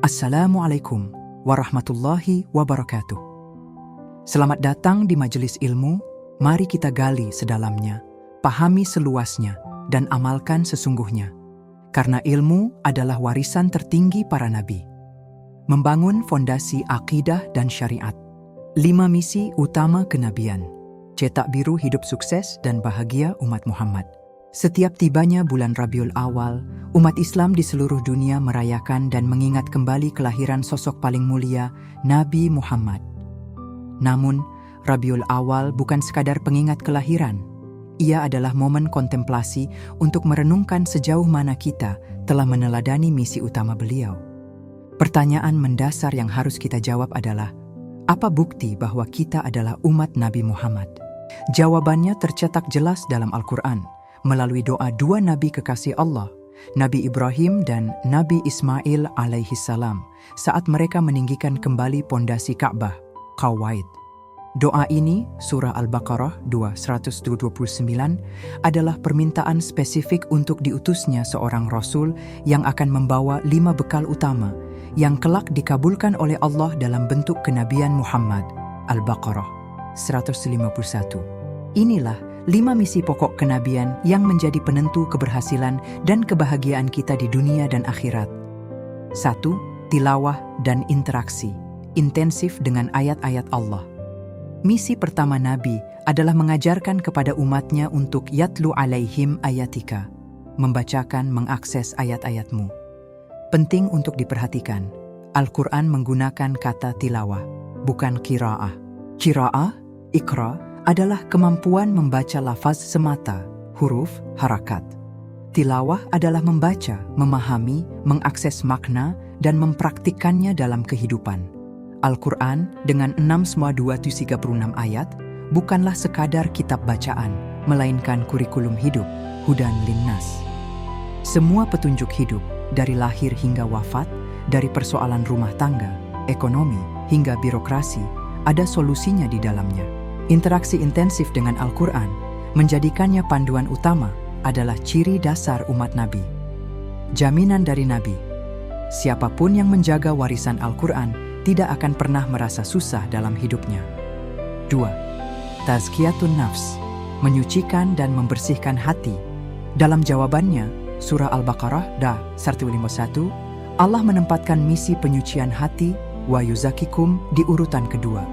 Assalamualaikum warahmatullahi wabarakatuh. Selamat datang di majelis ilmu. Mari kita gali sedalamnya, pahami seluasnya, dan amalkan sesungguhnya. Karena ilmu adalah warisan tertinggi para nabi. Membangun fondasi akidah dan syariat. 5 misi utama kenabian. Cetak biru hidup sukses dan bahagia umat Muhammad. Setiap tibanya bulan Rabiul Awal, umat Islam di seluruh dunia merayakan dan mengingat kembali kelahiran sosok paling mulia, Nabi Muhammad. Namun, Rabiul Awal bukan sekadar pengingat kelahiran. Ia adalah momen kontemplasi untuk merenungkan sejauh mana kita telah meneladani misi utama beliau. Pertanyaan mendasar yang harus kita jawab adalah, apa bukti bahwa kita adalah umat Nabi Muhammad? Jawabannya tercetak jelas dalam Al-Quran, melalui doa 2 nabi kekasih Allah, Nabi Ibrahim dan Nabi Ismail alaihi salam, saat mereka meninggikan kembali pondasi Ka'bah, Qawaid. Doa ini, surah Al-Baqarah 229, adalah permintaan spesifik untuk diutusnya seorang Rasul yang akan membawa 5 bekal utama yang kelak dikabulkan oleh Allah dalam bentuk kenabian Muhammad. Al-Baqarah 151. Inilah 5 misi pokok kenabian yang menjadi penentu keberhasilan dan kebahagiaan kita di dunia dan akhirat. 1. Tilawah dan interaksi intensif dengan ayat-ayat Allah. Misi pertama Nabi adalah mengajarkan kepada umatnya untuk yatlu alaihim ayatika, membacakan, mengakses ayat-ayatmu. Penting untuk diperhatikan, Al-Quran menggunakan kata tilawah, bukan qiraah. Qiraah, ikra, adalah kemampuan membaca lafaz semata, huruf, harakat. Tilawah adalah membaca, memahami, mengakses makna, dan mempraktikkannya dalam kehidupan. Al-Quran dengan 6,236 ayat bukanlah sekadar kitab bacaan, melainkan kurikulum hidup, hudan linnas. Semua petunjuk hidup, dari lahir hingga wafat, dari persoalan rumah tangga, ekonomi, hingga birokrasi, ada solusinya di dalamnya. Interaksi intensif dengan Al-Quran menjadikannya panduan utama adalah ciri dasar umat Nabi. Jaminan dari Nabi, siapapun yang menjaga warisan Al-Quran tidak akan pernah merasa susah dalam hidupnya. 2. Tazkiyatun nafs, menyucikan dan membersihkan hati. Dalam jawabannya, surah Al-Baqarah 151, Allah menempatkan misi penyucian hati wa yuzakikum di urutan kedua,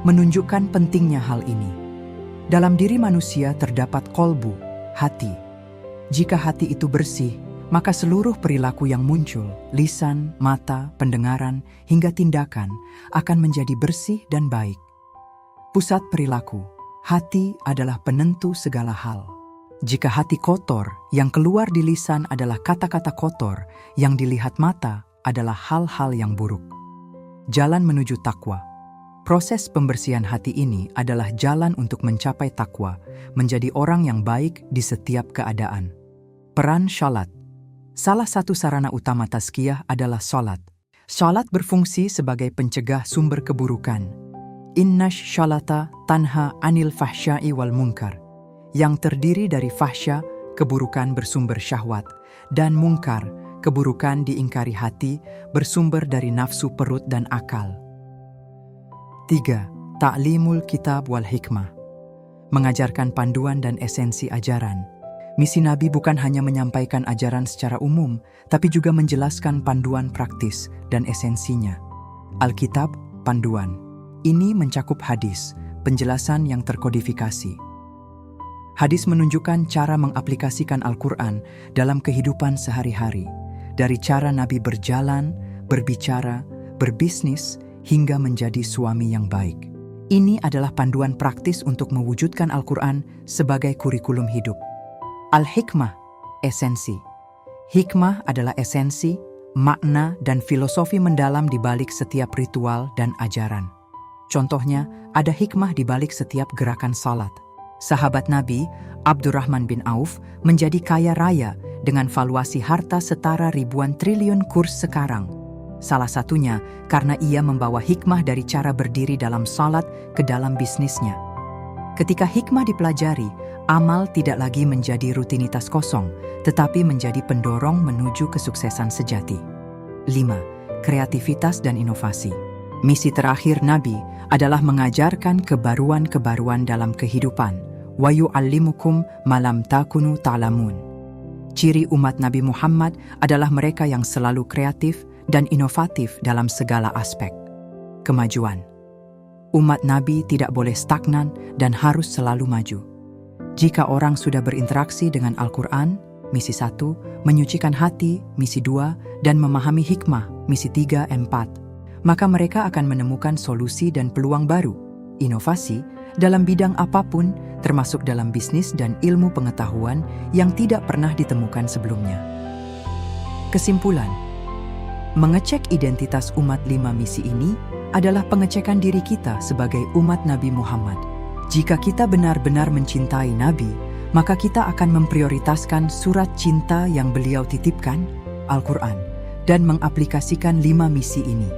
menunjukkan pentingnya hal ini. Dalam diri manusia terdapat kolbu, hati. Jika hati itu bersih, maka seluruh perilaku yang muncul, lisan, mata, pendengaran, hingga tindakan akan menjadi bersih dan baik. Pusat perilaku, hati adalah penentu segala hal. Jika hati kotor, yang keluar di lisan adalah kata-kata kotor, yang dilihat mata adalah hal-hal yang buruk. Jalan menuju takwa. Proses pembersihan hati ini adalah jalan untuk mencapai takwa, menjadi orang yang baik di setiap keadaan. Peran syalat. Salah satu sarana utama tazkiyah adalah salat. Salat berfungsi sebagai pencegah sumber keburukan. Innash syalata tanha anil fahsya'i wal munkar, yang terdiri dari fahsya, keburukan bersumber syahwat, dan munkar, keburukan diingkari hati, bersumber dari nafsu perut dan akal. 3. Ta'limul kitab wal hikmah, mengajarkan panduan dan esensi ajaran. Misi Nabi bukan hanya menyampaikan ajaran secara umum, tapi juga menjelaskan panduan praktis dan esensinya. Alkitab, panduan. Ini mencakup hadis, penjelasan yang terkodifikasi. Hadis menunjukkan cara mengaplikasikan Al-Quran dalam kehidupan sehari-hari, dari cara Nabi berjalan, berbicara, berbisnis, hingga menjadi suami yang baik. Ini adalah panduan praktis untuk mewujudkan Al-Quran sebagai kurikulum hidup. Al-Hikmah, esensi. Hikmah adalah esensi, makna, dan filosofi mendalam di balik setiap ritual dan ajaran. Contohnya, ada hikmah di balik setiap gerakan salat. Sahabat Nabi, Abdurrahman bin Auf, menjadi kaya raya dengan valuasi harta setara ribuan triliun kurs sekarang. Salah satunya karena ia membawa hikmah dari cara berdiri dalam salat ke dalam bisnisnya. Ketika hikmah dipelajari, amal tidak lagi menjadi rutinitas kosong, tetapi menjadi pendorong menuju kesuksesan sejati. 5. kreativitas dan inovasi. Misi terakhir Nabi adalah mengajarkan kebaruan-kebaruan dalam kehidupan. Wa yu'allimukum ma lam takunu ta'lamun. Ciri umat Nabi Muhammad adalah mereka yang selalu kreatif dan inovatif dalam segala aspek. Kemajuan. Umat Nabi tidak boleh stagnan dan harus selalu maju. Jika orang sudah berinteraksi dengan Al-Quran, misi 1, menyucikan hati, misi 2, dan memahami hikmah, misi 3, 4, maka mereka akan menemukan solusi dan peluang baru, inovasi, dalam bidang apapun, termasuk dalam bisnis dan ilmu pengetahuan yang tidak pernah ditemukan sebelumnya. Kesimpulan, mengecek identitas umat 5 misi ini adalah pengecekan diri kita sebagai umat Nabi Muhammad. Jika kita benar-benar mencintai Nabi, maka kita akan memprioritaskan surat cinta yang beliau titipkan, Al-Quran, dan mengaplikasikan 5 misi ini.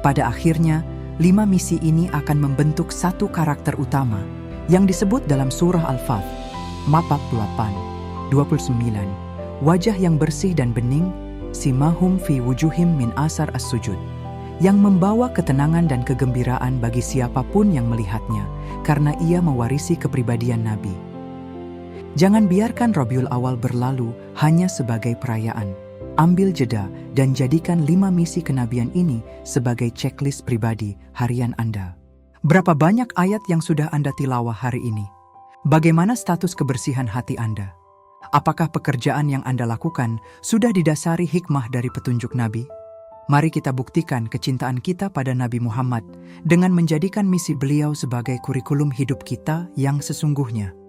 Pada akhirnya, 5 misi ini akan membentuk satu karakter utama yang disebut dalam surah Al-Fath, 48, 29, wajah yang bersih dan bening, simahum fi wujuhim min asar as-sujud, yang membawa ketenangan dan kegembiraan bagi siapapun yang melihatnya, karena ia mewarisi kepribadian Nabi. Jangan biarkan Rabiul Awal berlalu hanya sebagai perayaan. Ambil jeda dan jadikan 5 misi kenabian ini sebagai checklist pribadi harian Anda. Berapa banyak ayat yang sudah Anda tilawah hari ini? Bagaimana status kebersihan hati Anda? Apakah pekerjaan yang Anda lakukan sudah didasari hikmah dari petunjuk Nabi? Mari kita buktikan kecintaan kita pada Nabi Muhammad dengan menjadikan misi beliau sebagai kurikulum hidup kita yang sesungguhnya.